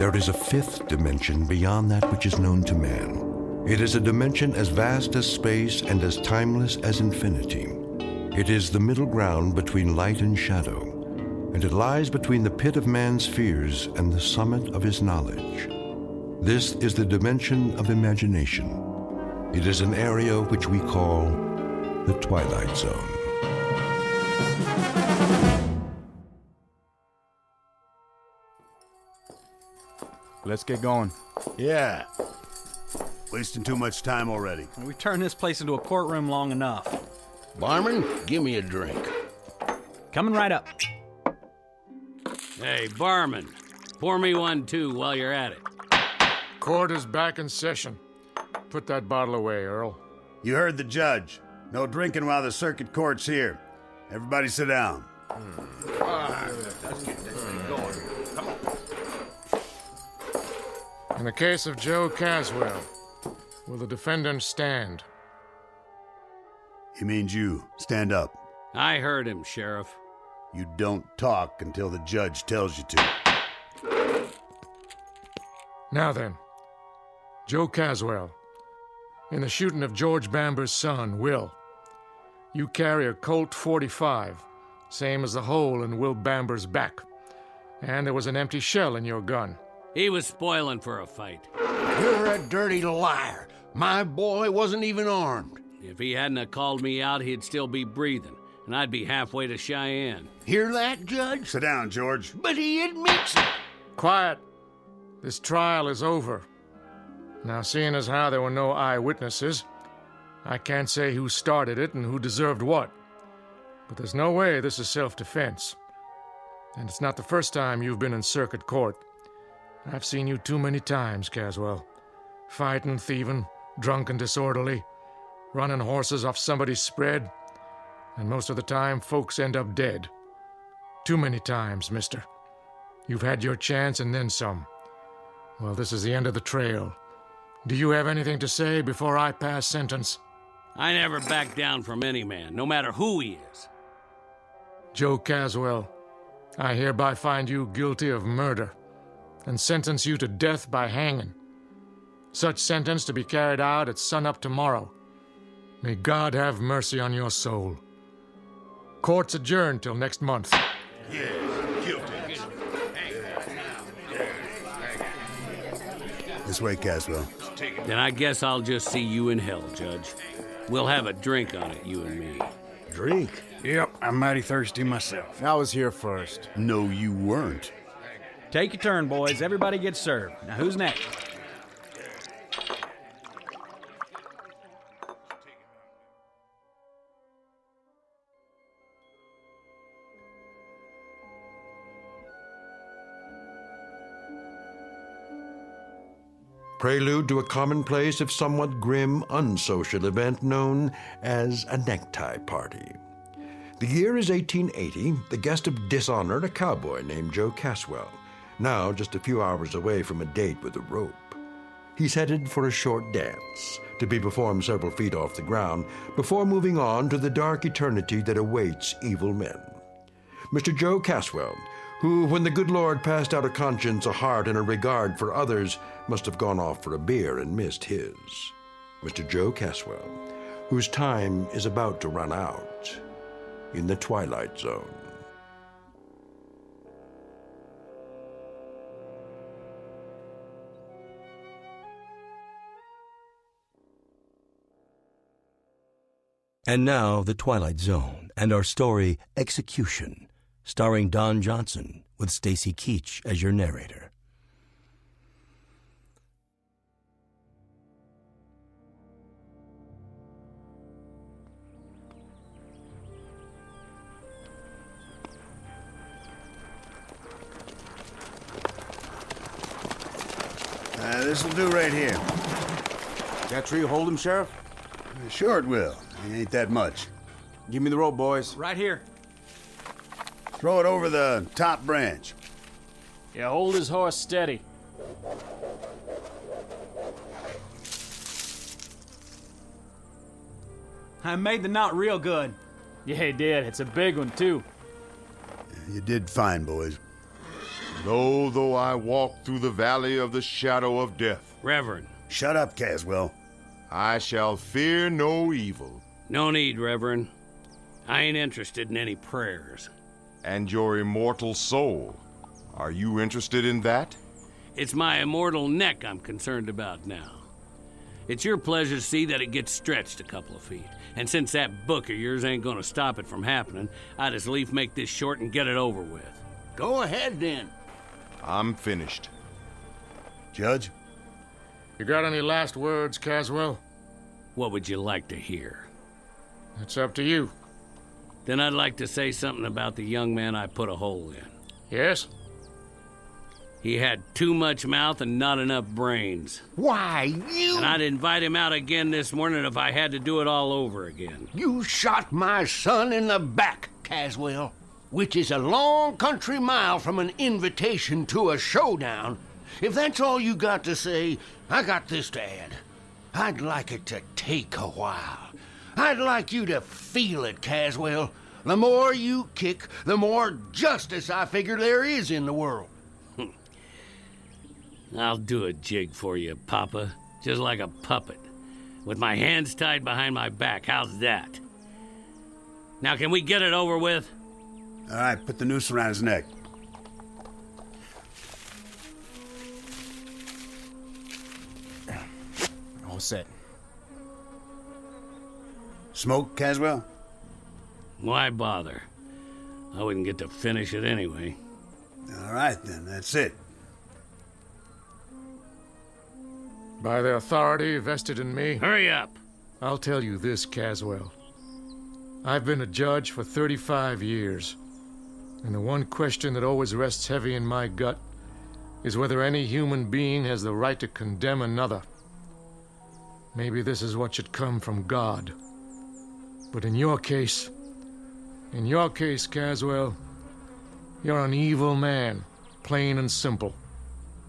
There is a fifth dimension beyond that which is known to man. It is a dimension as vast as space and as timeless as infinity. It is the middle ground between light and shadow, and it lies between the pit of man's fears and the summit of his knowledge. This is the dimension of imagination. It is an area which we call the Twilight Zone. Let's get going. Yeah. Wasting too much time already. We've turned this place into a courtroom long enough. Barman, give me a drink. Coming right up. Hey, barman, pour me one too while you're at it. Court is back in session. Put that bottle away, Earl. You heard the judge. No drinking while the circuit court's here. Everybody sit down. In the case of Joe Caswell, will the defendant stand? He means you. Stand up. I heard him, Sheriff. You don't talk until the judge tells you to. Now then, Joe Caswell, in the shooting of George Bamber's son, Will, you carry a Colt .45, same as the hole in Will Bamber's back, and there was an empty shell in your gun. He was spoiling for a fight. You're a dirty liar. My boy wasn't even armed. If he hadn't have called me out, he'd still be breathing, and I'd be halfway to Cheyenne. Hear that, Judge? Sit down, George. But he admits it. Quiet. This trial is over. Now, seeing as how there were no eyewitnesses, I can't say who started it and who deserved what. But there's no way this is self-defense. And it's not the first time you've been in circuit court. I've seen you too many times, Caswell. Fighting, thieving, drunk and disorderly, running horses off somebody's spread, and most of the time folks end up dead. Too many times, mister. You've had your chance and then some. Well, this is the end of the trail. Do you have anything to say before I pass sentence? I never back down from any man, no matter who he is. Joe Caswell, I hereby find you guilty of murder and sentence you to death by hanging. Such sentence to be carried out at sunup tomorrow. May God have mercy on your soul. Court's adjourned till next month. This way, Caswell. Then I guess I'll just see you in hell, Judge. We'll have a drink on it, you and me. Drink? Yep, I'm mighty thirsty myself. I was here first. No, you weren't. Take your turn, boys. Everybody gets served. Now, who's next? Prelude to a commonplace, if somewhat grim, unsocial event known as a necktie party. The year is 1880, the guest of dishonor, a cowboy named Joe Caswell, now just a few hours away from a date with a rope. He's headed for a short dance, to be performed several feet off the ground, before moving on to the dark eternity that awaits evil men. Mr. Joe Caswell, who, when the good Lord passed out a conscience, a heart, and a regard for others, must have gone off for a beer and missed his. Mr. Joe Caswell, whose time is about to run out in the Twilight Zone. And now, The Twilight Zone, and our story, Execution, starring Don Johnson, with Stacy Keach as your narrator. This'll do right here. That tree hold him, Sheriff? Sure it will. It ain't that much. Give me the rope, boys. Right here. Throw it over the top branch. Yeah, hold his horse steady. I made the knot real good. Yeah, he did. It's a big one, too. You did fine, boys. Lo, though I walk through the valley of the shadow of death. Reverend. Shut up, Caswell. I shall fear no evil. No need, Reverend. I ain't interested in any prayers. And your immortal soul, are you interested in that? It's my immortal neck I'm concerned about now. It's your pleasure to see that it gets stretched a couple of feet. And since that book of yours ain't gonna stop it from happening, I'd as lief make this short and get it over with. Go ahead, then. I'm finished. Judge? You got any last words, Caswell? What would you like to hear? It's up to you. Then I'd like to say something about the young man I put a hole in. Yes? He had too much mouth and not enough brains. Why, you... And I'd invite him out again this morning if I had to do it all over again. You shot my son in the back, Caswell, which is a long country mile from an invitation to a showdown. If that's all you got to say, I got this to add. I'd like it to take a while. I'd like you to feel it, Caswell. The more you kick, the more justice I figure there is in the world. I'll do a jig for you, Papa. Just like a puppet. With my hands tied behind my back. How's that? Now, can we get it over with? All right, put the noose around his neck. All set. Smoke, Caswell? Why bother? I wouldn't get to finish it anyway. All right, then. That's it. By the authority vested in me... Hurry up! I'll tell you this, Caswell. I've been a judge for 35 years, and the one question that always rests heavy in my gut is whether any human being has the right to condemn another. Maybe this is what should come from God. But in your case, Caswell, you're an evil man, plain and simple.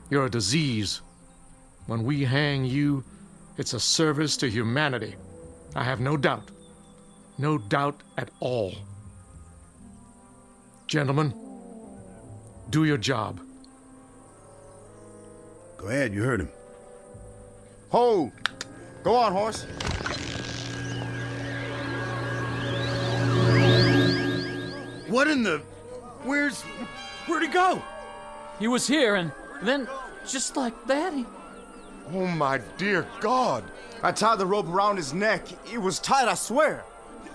You're a disease. When we hang you, it's a service to humanity. I have no doubt. No doubt at all. Gentlemen, do your job. Go ahead, you heard him. Hold! Go on, horse. What in the... Where'd he go? He was here, and then, just like that, he... Oh, my dear God. I tied the rope around his neck. It was tight, I swear.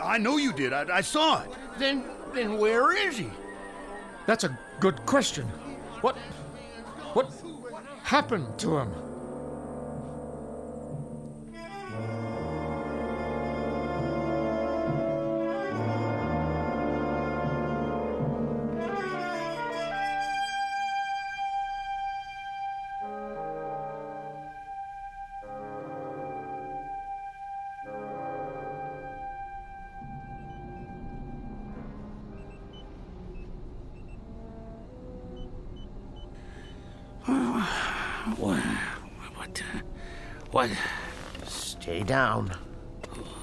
I know you did. I saw it. Then where is he? That's a good question. What happened to him? What? Stay down.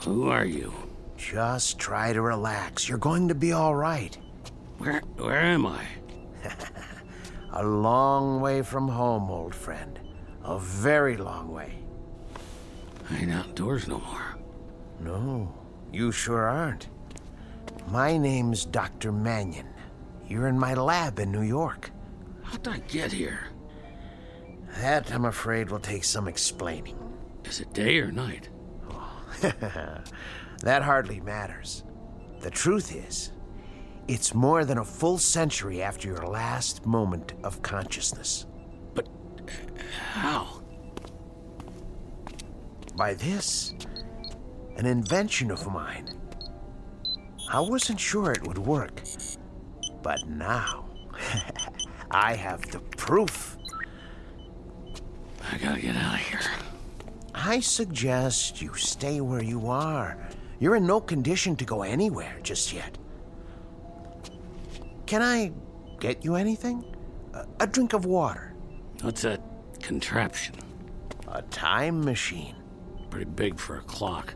Who are you? Just try to relax. You're going to be all right. Where am I? A long way from home, old friend. A very long way. I ain't outdoors no more. No, you sure aren't. My name's Dr. Mannion. You're in my lab in New York. How'd I get here? That, I'm afraid, will take some explaining. Is it day or night? That hardly matters. The truth is, it's more than a full century after your last moment of consciousness. But how? By this, an invention of mine. I wasn't sure it would work, but now I have the proof. I gotta get out of here. I suggest you stay where you are. You're in no condition to go anywhere just yet. Can I get you anything? A drink of water? What's that contraption? A time machine. Pretty big for a clock.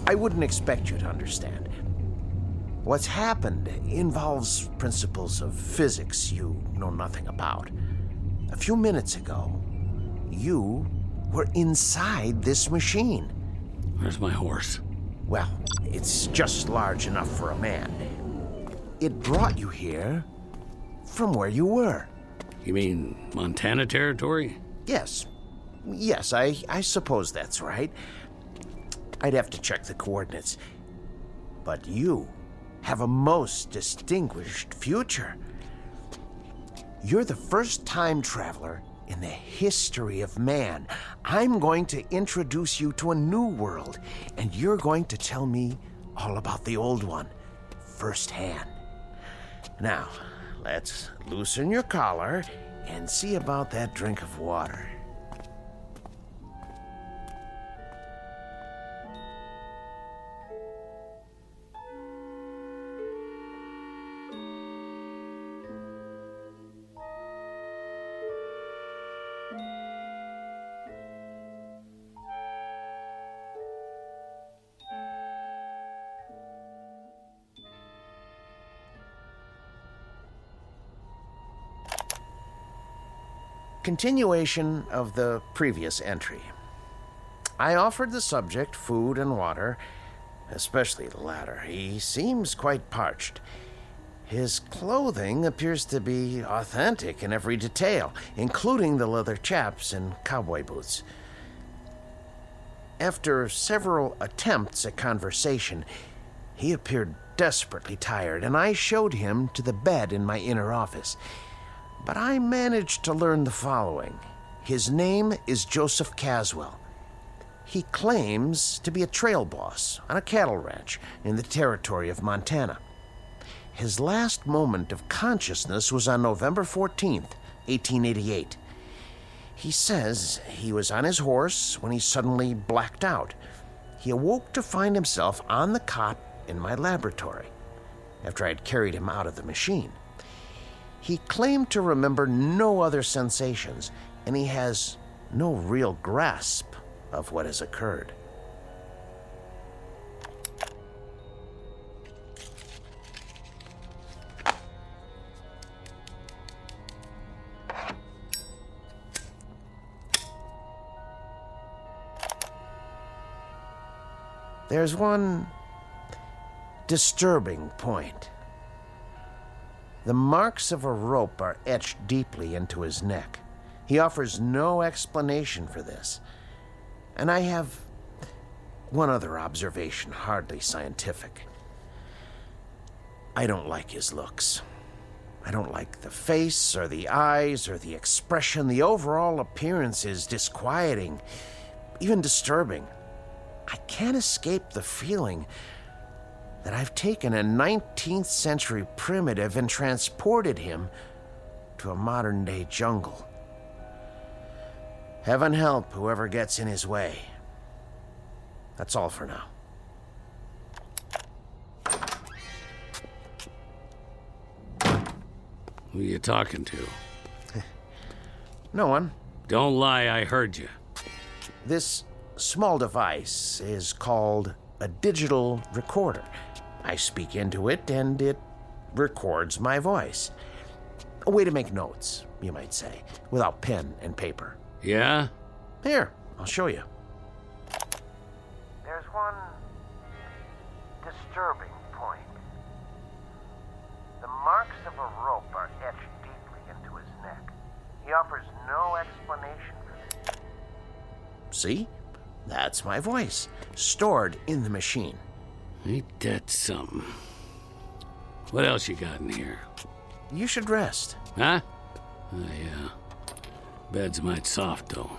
I wouldn't expect you to understand. What's happened involves principles of physics you know nothing about. A few minutes ago, you were inside this machine. Where's my horse? Well, it's just large enough for a man. It brought you here from where you were. You mean Montana territory? Yes. Yes, I suppose that's right. I'd have to check the coordinates. But you have a most distinguished future. You're the first time traveler in the history of man. I'm going to introduce you to a new world, and you're going to tell me all about the old one firsthand. Now, let's loosen your collar and see about that drink of water. Continuation of the previous entry. I offered the subject food and water, especially the latter. He seems quite parched. His clothing appears to be authentic in every detail, including the leather chaps and cowboy boots. After several attempts at conversation, he appeared desperately tired, and I showed him to the bed in my inner office. But I managed to learn the following. His name is Joseph Caswell. He claims to be a trail boss on a cattle ranch in the territory of Montana. His last moment of consciousness was on November 14th, 1888. He says he was on his horse when he suddenly blacked out. He awoke to find himself on the cot in my laboratory after I had carried him out of the machine. He claimed to remember no other sensations, and he has no real grasp of what has occurred. There's one disturbing point. The marks of a rope are etched deeply into his neck. He offers no explanation for this. And I have one other observation, hardly scientific. I don't like his looks. I don't like the face or the eyes or the expression. The overall appearance is disquieting, even disturbing. I can't escape the feeling that I've taken a 19th century primitive and transported him to a modern-day jungle. Heaven help whoever gets in his way. That's all for now. Who are you talking to? No one. Don't lie, I heard you. This small device is called a digital recorder. I speak into it, and it records my voice. A way to make notes, you might say, without pen and paper. Yeah? Here, I'll show you. There's one disturbing point. The marks of a rope are etched deeply into his neck. He offers no explanation for this. See? That's my voice, stored in the machine. Ain't that something? What else you got in here? You should rest. Huh? Oh, yeah. Bed's might soft, though.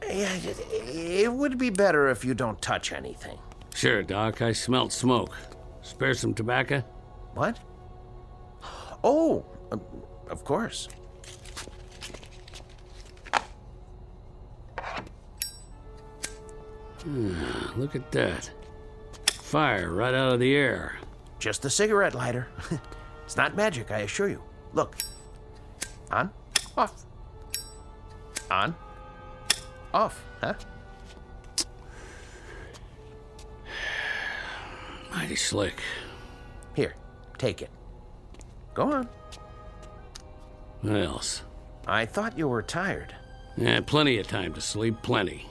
Yeah, it would be better if you don't touch anything. Sure, Doc. I smelt smoke. Spare some tobacco? What? Oh, of course. Look at that. Fire right out of the air. Just a cigarette lighter. It's not magic, I assure you. Look. On, off. On, off, huh? Mighty slick. Here, take it. Go on. What else? I thought you were tired. Yeah, plenty of time to sleep, plenty.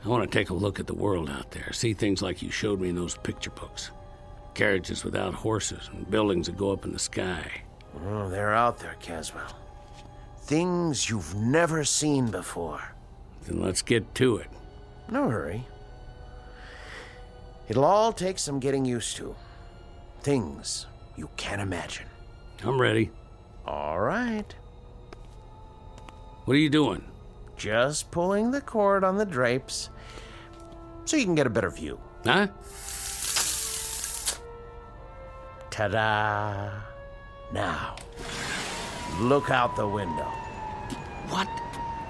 I want to take a look at the world out there, see things like you showed me in those picture books. Carriages without horses and buildings that go up in the sky. Oh, they're out there, Caswell. Things you've never seen before. Then let's get to it. No hurry. It'll all take some getting used to. Things you can't imagine. I'm ready. All right. What are you doing? Just pulling the cord on the drapes so you can get a better view. Huh? Ta-da! Now, look out the window. What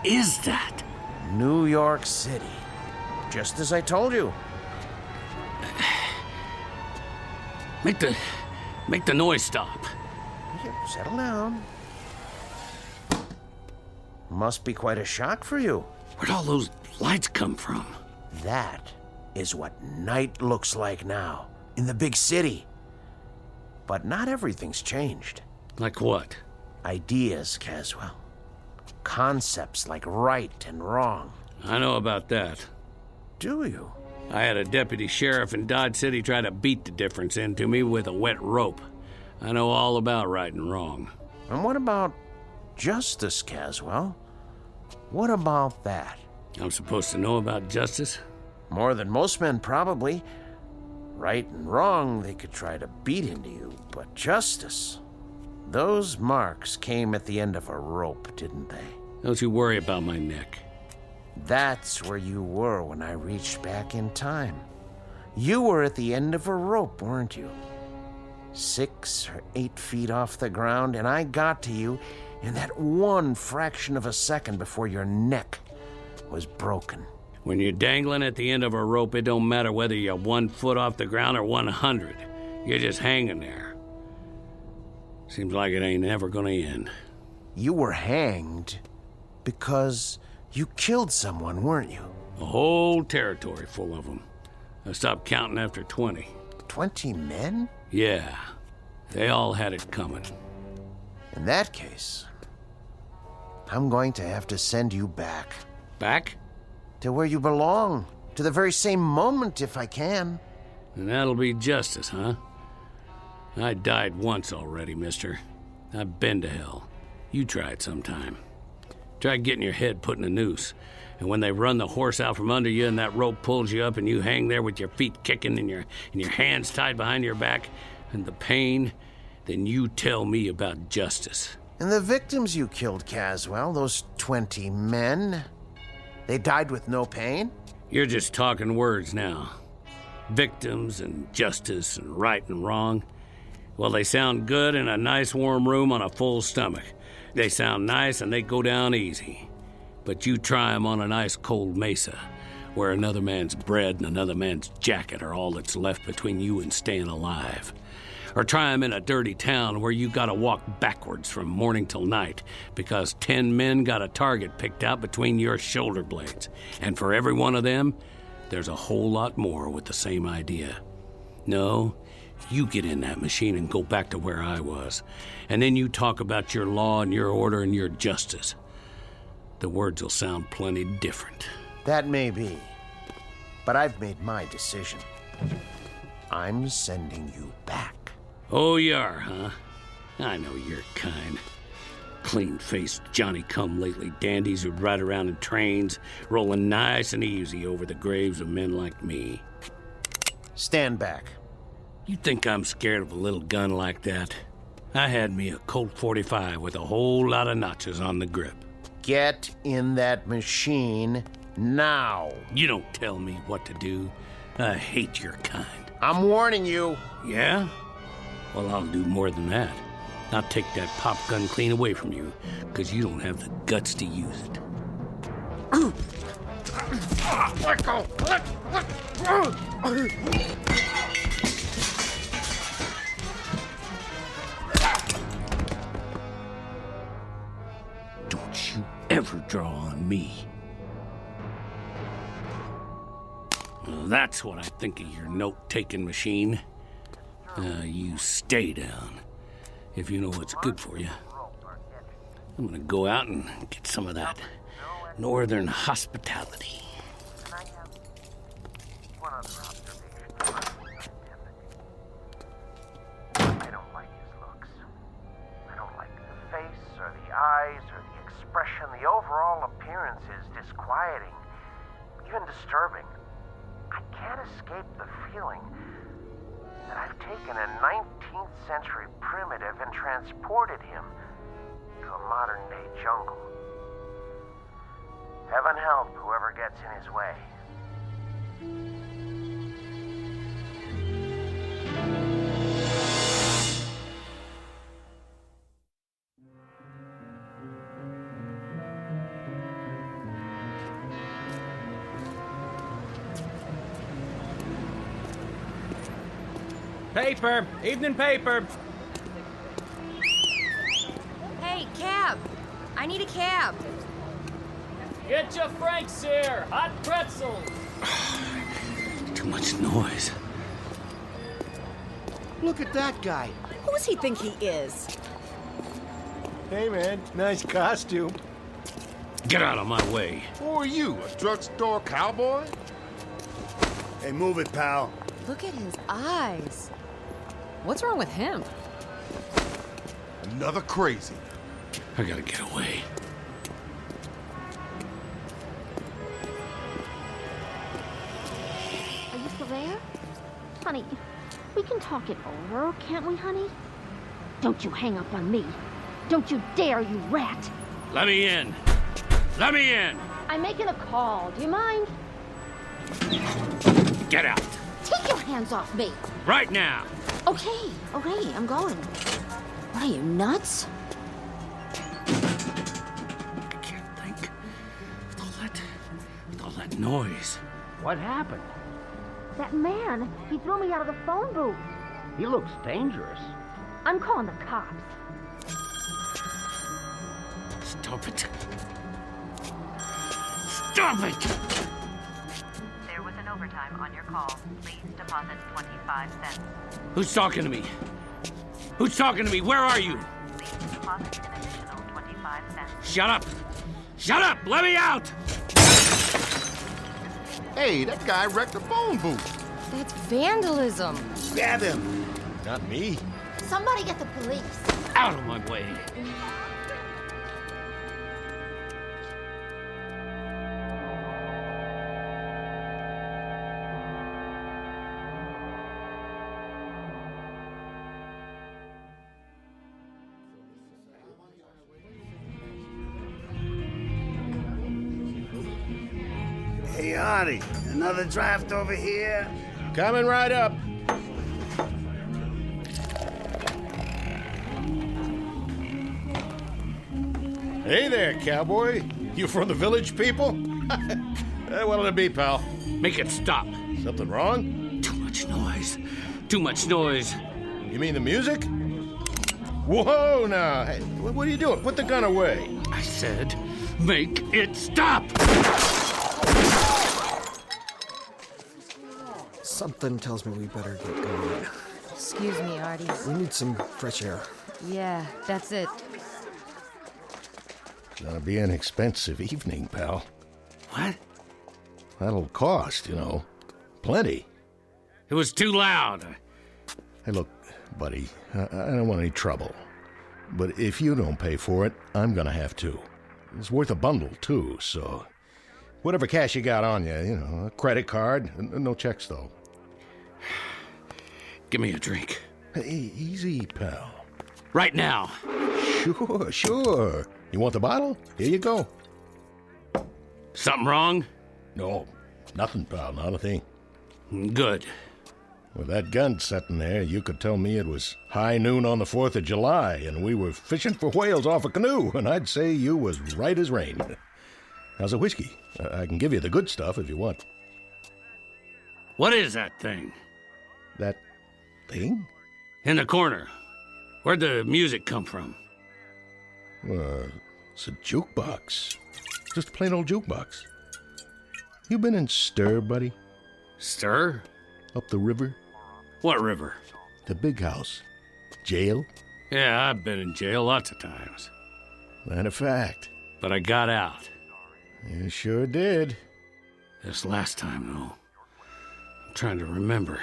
is that? New York City. Just as I told you. Make the noise stop. Here, settle down. Must be quite a shock for you. Where'd all those lights come from? That is what night looks like now, in the big city. But not everything's changed. Like what? Ideas, Caswell. Concepts like right and wrong. I know about that. Do you? I had a deputy sheriff in Dodge City try to beat the difference into me with a wet rope. I know all about right and wrong. And what about justice, Caswell? What about that? I'm supposed to know about justice? More than most men, probably. Right and wrong, they could try to beat into you, but justice... Those marks came at the end of a rope, didn't they? Don't you worry about my neck. That's where you were when I reached back in time. You were at the end of a rope, weren't you? 6 or 8 feet off the ground, and I got to you in that one fraction of a second before your neck was broken. When you're dangling at the end of a rope, it don't matter whether you're 1 foot off the ground or 100. You're just hanging there. Seems like it ain't ever gonna end. You were hanged because you killed someone, weren't you? A whole territory full of them. I stopped counting after 20. 20 men? Yeah. They all had it coming. In that case, I'm going to have to send you back. Back? To where you belong. To the very same moment, if I can. And that'll be justice, huh? I died once already, mister. I've been to hell. You try it sometime. Try getting your head put in a noose. And when they run the horse out from under you and that rope pulls you up and you hang there with your feet kicking and your hands tied behind your back and the pain, then you tell me about justice. And the victims you killed, Caswell, those 20 men, they died with no pain? You're just talking words now. Victims and justice and right and wrong. Well, they sound good in a nice warm room on a full stomach. They sound nice and they go down easy. But you try 'em on an ice cold mesa, where another man's bread and another man's jacket are all that's left between you and staying alive. Or try 'em in a dirty town where you gotta walk backwards from morning till night because 10 men got a target picked out between your shoulder blades. And for every one of them, there's a whole lot more with the same idea. No, you get in that machine and go back to where I was. And then you talk about your law and your order and your justice. The words will sound plenty different. That may be. But I've made my decision. I'm sending you back. Oh, you are, huh? I know your kind. Clean-faced Johnny-come-lately dandies who'd ride around in trains, rolling nice and easy over the graves of men like me. Stand back. You think I'm scared of a little gun like that? I had me a Colt 45 with a whole lot of notches on the grip. Get in that machine now. You don't tell me what to do. I hate your kind. I'm warning you. Yeah? Well, I'll do more than that. I'll take that pop gun clean away from you, because you don't have the guts to use it. Let go! Don't you ever draw on me. Well, that's what I think of your note-taking machine. You stay down, if you know what's good for you. I'm gonna go out and get some of that northern hospitality. I don't like his looks. I don't like the face or the eyes or the expression. The overall appearance is disquieting, even disturbing. I can't escape the feeling that I've taken a 19th century primitive and transported him to a modern day jungle. Heaven help whoever gets in his way. Paper! Evening paper! Hey, cab! I need a cab. Get your Franks here! Hot pretzels! Too much noise. Look at that guy. Who does he think he is? Hey, man, nice costume. Get out of my way. Who are you, a drugstore cowboy? Hey, move it, pal. Look at his eyes. What's wrong with him? Another crazy. I gotta get away. Are you still there? Honey, we can talk it over, can't we, honey? Don't you hang up on me. Don't you dare, you rat. Let me in. Let me in. I'm making a call. Do you mind? Get out. Take your hands off me. Right now. Okay, I'm going. What are you, nuts? I can't think. With all that noise. What happened? That man, he threw me out of the phone booth. He looks dangerous. I'm calling the cops. Stop it. Stop it! There was an overtime on your call. Please deposit 25 cents. Who's talking to me? Who's talking to me? Where are you? Please deposit an additional 25 cents. Shut up! Shut up! Let me out! Hey, that guy wrecked the phone booth. That's vandalism. Grab him. Not me. Somebody get the police. Out of my way. Hey, Artie, another draft over here? Coming right up. Hey there, cowboy. You from the village people? What'll it be, pal? Make it stop. Something wrong? Too much noise. Too much noise. You mean the music? Whoa, now. Hey, what are you doing? Put the gun away. I said, make it stop! Something tells me we better get going. Excuse me, Artie. We need some fresh air. Yeah, that's it. Gonna be an expensive evening, pal. What? That'll cost, you know. Plenty. It was too loud. Hey, look, buddy, I don't want any trouble. But if you don't pay for it, I'm gonna have to. It's worth a bundle, too, so... Whatever cash you got on you, you know, a credit card. No checks, though. Give me a drink. Hey, easy, pal. Right now. Sure. You want the bottle? Here you go. Something wrong? No, nothing, pal, not a thing. Good. With that gun sitting there, you could tell me it was high noon on the 4th of July, and we were fishing for whales off a canoe, and I'd say you was right as rain. How's a whiskey? I can give you the good stuff if you want. What is that thing? That thing? In the corner. Where'd the music come from? It's a jukebox. Just a plain old jukebox. You been in stir, buddy? Sir? Up the river. What river? The big house. Jail? Yeah, I've been in jail lots of times. That a fact. But I got out. You sure did. This last time, though. I'm trying to remember.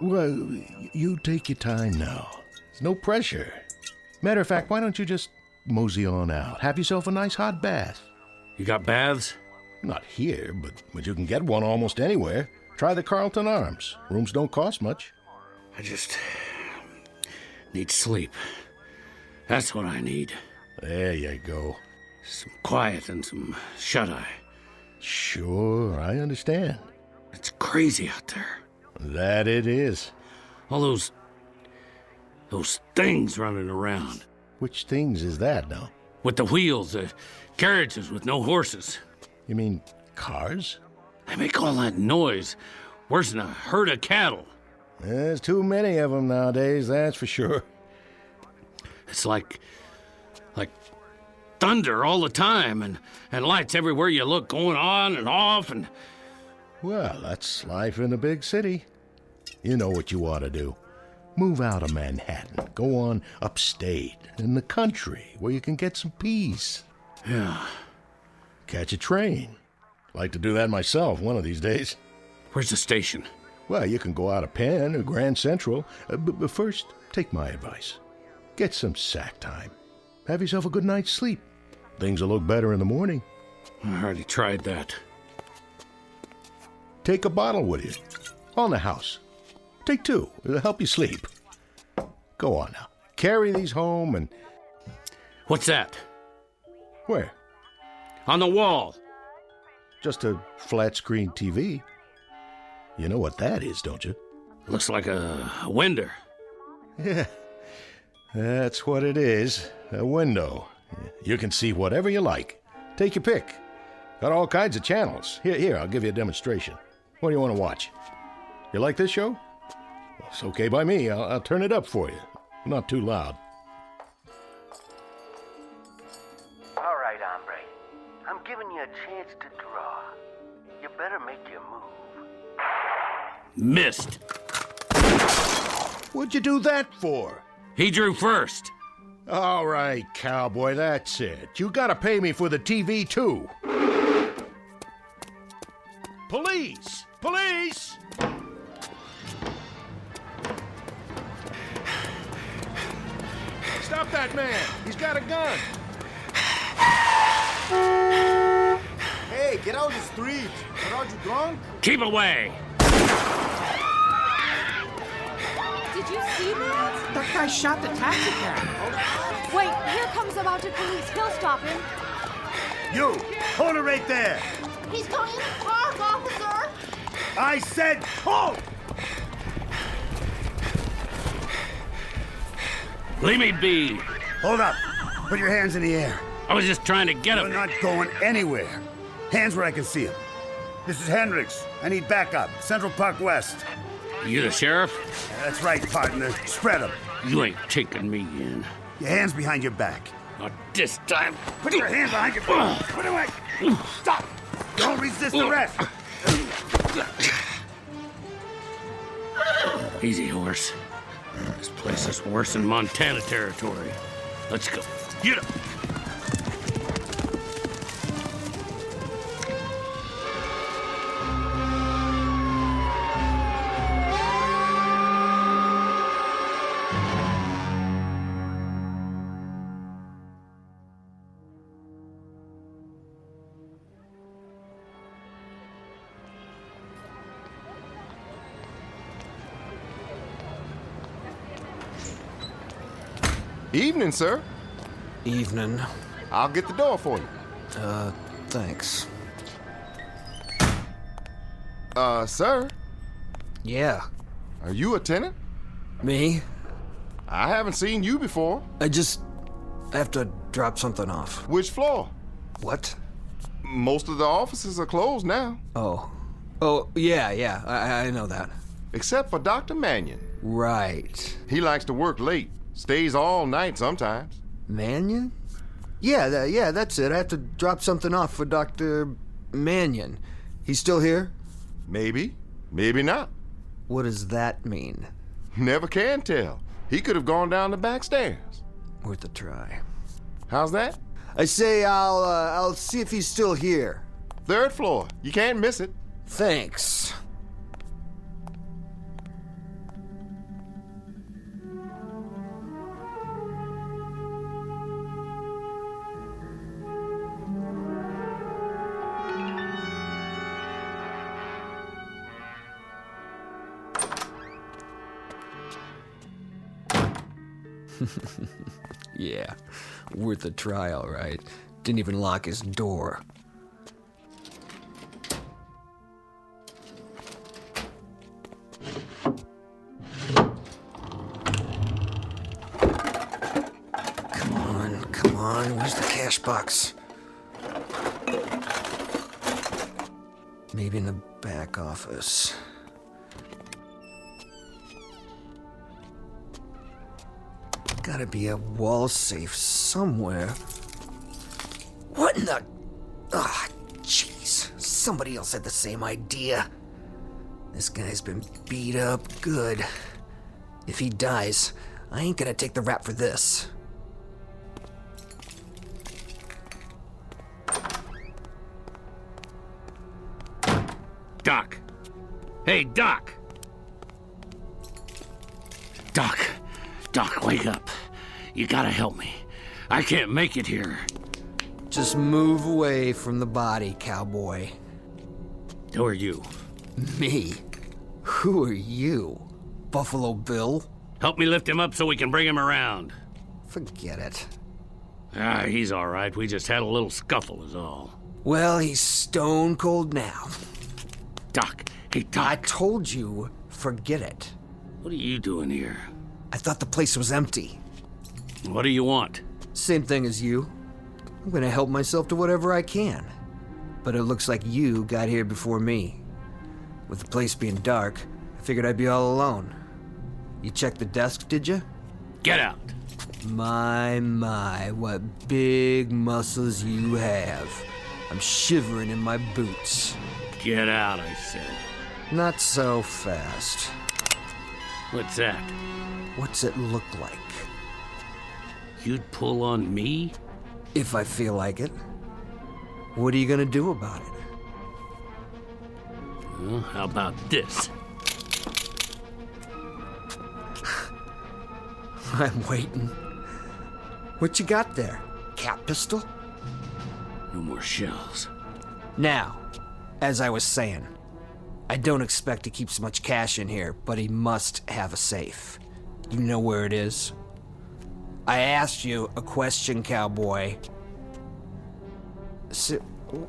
Well, you take your time now. There's no pressure. Matter of fact, why don't you just mosey on out? Have yourself a nice hot bath. You got baths? Not here, but you can get one almost anywhere. Try the Carlton Arms. Rooms don't cost much. I just need sleep. That's what I need. There you go. Some quiet and some shut-eye. Sure, I understand. It's crazy out there. That it is. All those things running around. Which things is that now? With the wheels, carriages with no horses. You mean cars? They make all that noise. Worse than a herd of cattle. There's too many of them nowadays, that's for sure. It's like thunder all the time, and lights everywhere you look going on and off, and... Well, that's life in a big city. You know what you ought to do. Move out of Manhattan. Go on upstate, in the country, where you can get some peace. Yeah. Catch a train. Like to do that myself one of these days. Where's the station? Well, you can go out of Penn or Grand Central. But first, take my advice. Get some sack time. Have yourself a good night's sleep. Things will look better in the morning. I already tried that. Take a bottle with you. On the house. Take two. It'll help you sleep. Go on now. Carry these home and... What's that? Where? On the wall. Just a flat-screen TV. You know what that is, don't you? Looks like a window. Yeah. That's what it is. A window. You can see whatever you like. Take your pick. Got all kinds of channels. Here, I'll give you a demonstration. What do you want to watch? You like this show? Well, it's okay by me. I'll turn it up for you. Not too loud. All right, hombre. I'm giving you a chance to draw. You better make your move. Missed. What'd you do that for? He drew first. All right, cowboy, that's it. You gotta pay me for the TV, too. Police! Police! Stop that man! He's got a gun! Hey, get out of the street! Are you drunk? Keep away! Did you see that? That guy shot the taxi cab. Wait, here comes the mounted police. He'll stop him. You! Hold it right there! He's going in the park, officer! I said hold! Leave me be. Hold up. Put your hands in the air. I was just trying to get him. You're not going anywhere. Hands where I can see him. This is Hendricks. I need backup. Central Park West. You the sheriff? Yeah, that's right, partner. Spread them. You ain't taking me in. Your hands behind your back. Not this time. Put your hands behind your back. Put away. Stop. Don't resist arrest. Easy, horse. This place is worse than Montana territory. Let's go. Get up. Evening, sir. Evening. I'll get the door for you. Thanks. Sir? Yeah. Are you a tenant? Me? I haven't seen you before. I have to drop something off. Which floor? What? Most of the offices are closed now. Oh, yeah, I know that. Except for Dr. Mannion. Right. He likes to work late. Stays all night sometimes. Mannion? Yeah, that's it. I have to drop something off for Dr. Mannion. He's still here? Maybe. Maybe not. What does that mean? Never can tell. He could have gone down the back stairs. Worth a try. How's that? I say I'll see if he's still here. 3rd floor. You can't miss it. Thanks. Yeah, worth a try, all right. Didn't even lock his door. Come on, where's the cash box? Maybe in the back office. Gotta be a wall safe somewhere. What in the... Ah, jeez. Somebody else had the same idea. This guy's been beat up good. If he dies, I ain't gonna take the rap for this. Doc. Hey, Doc. Doc, wake up. You gotta help me. I can't make it here. Just move away from the body, cowboy. Who are you? Me? Who are you? Buffalo Bill? Help me lift him up so we can bring him around. Forget it. He's all right. We just had a little scuffle is all. Well, he's stone cold now. Doc. Hey, Doc. I told you, forget it. What are you doing here? I thought the place was empty. What do you want? Same thing as you. I'm gonna help myself to whatever I can. But it looks like you got here before me. With the place being dark, I figured I'd be all alone. You checked the desk, did you? Get out. My, what big muscles you have. I'm shivering in my boots. Get out, I said. Not so fast. What's that? What's it look like? You'd pull on me? If I feel like it. What are you gonna do about it? Well, how about this? I'm waiting. What you got there? Cat pistol? No more shells. Now, as I was saying, I don't expect he keeps much cash in here, but he must have a safe. You know where it is? I asked you a question, cowboy. So,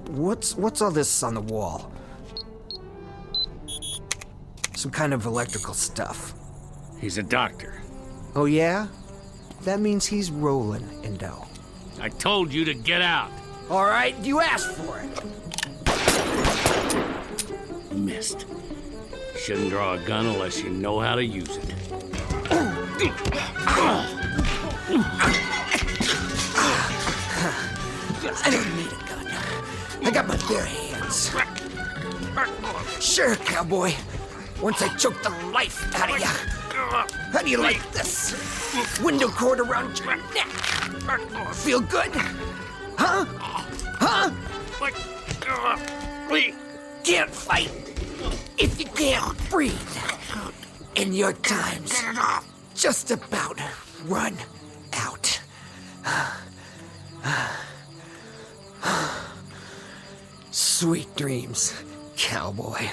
what's all this on the wall? Some kind of electrical stuff. He's a doctor. Oh yeah? That means he's rolling in dough. I told you to get out. All right, you asked for it. Missed. Shouldn't draw a gun unless you know how to use it. I don't need a gun. I got my bare hands. Sure, cowboy. Once I choke the life out of you. How do you like this? Window cord around your neck. Feel good? Huh? Huh? Can't fight if you can't breathe. And your time's just about run out. Sweet dreams, cowboy.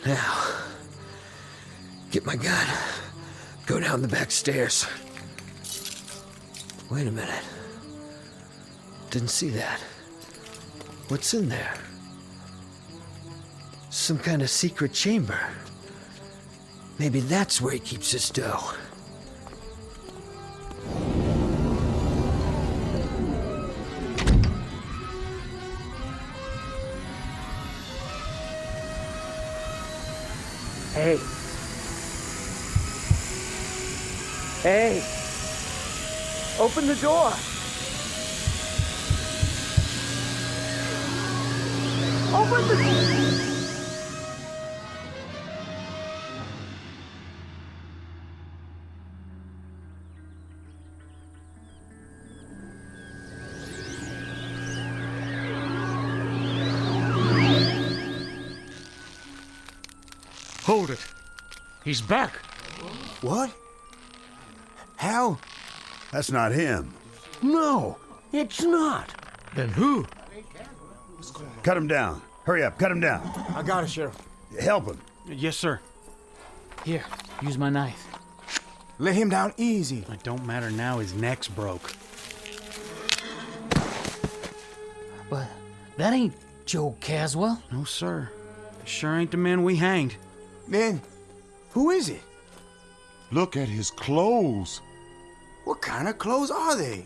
Now, get my gun. Go down the back stairs. Wait a minute. Didn't see that. What's in there? Some kind of secret chamber. Maybe that's where he keeps his dough. Hey. Hey. Open the door. Open the door. Hold it. He's back. What? How? That's not him. No, it's not. Then who? Cut him down. Hurry up, cut him down. I got it, Sheriff. Help him. Yes, sir. Here, use my knife. Let him down easy. It don't matter now, his neck's broke. But that ain't Joe Caswell. No, sir. Sure ain't the man we hanged. Then, who is it? Look at his clothes. What kind of clothes are they?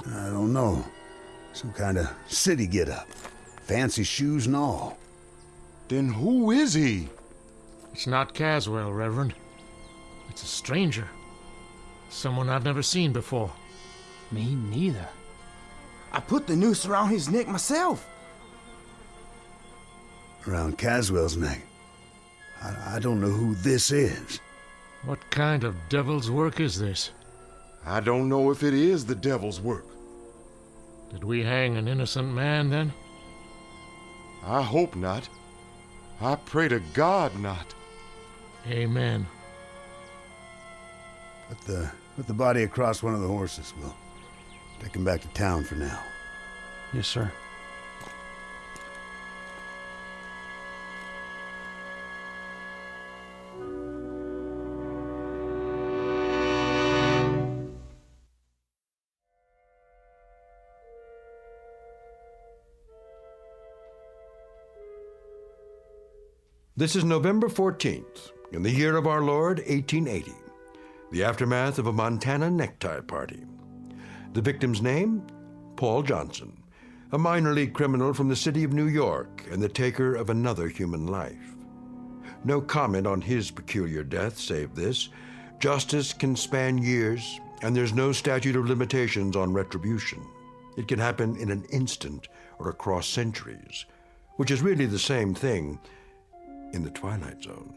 I don't know. Some kind of city get-up. Fancy shoes and all. Then who is he? It's not Caswell, Reverend. It's a stranger. Someone I've never seen before. Me neither. I put the noose around his neck myself. Around Caswell's neck. I don't know who this is. What kind of devil's work is this? I don't know if it is the devil's work. Did we hang an innocent man, then? I hope not. I pray to God not. Amen. Put the body across one of the horses. We'll take him back to town for now. Yes, sir. This is November 14th, in the year of our Lord, 1880, the aftermath of a Montana necktie party. The victim's name? Paul Johnson, a minor league criminal from the city of New York and the taker of another human life. No comment on his peculiar death save this: justice can span years, and there's no statute of limitations on retribution. It can happen in an instant or across centuries, which is really the same thing in the Twilight Zone.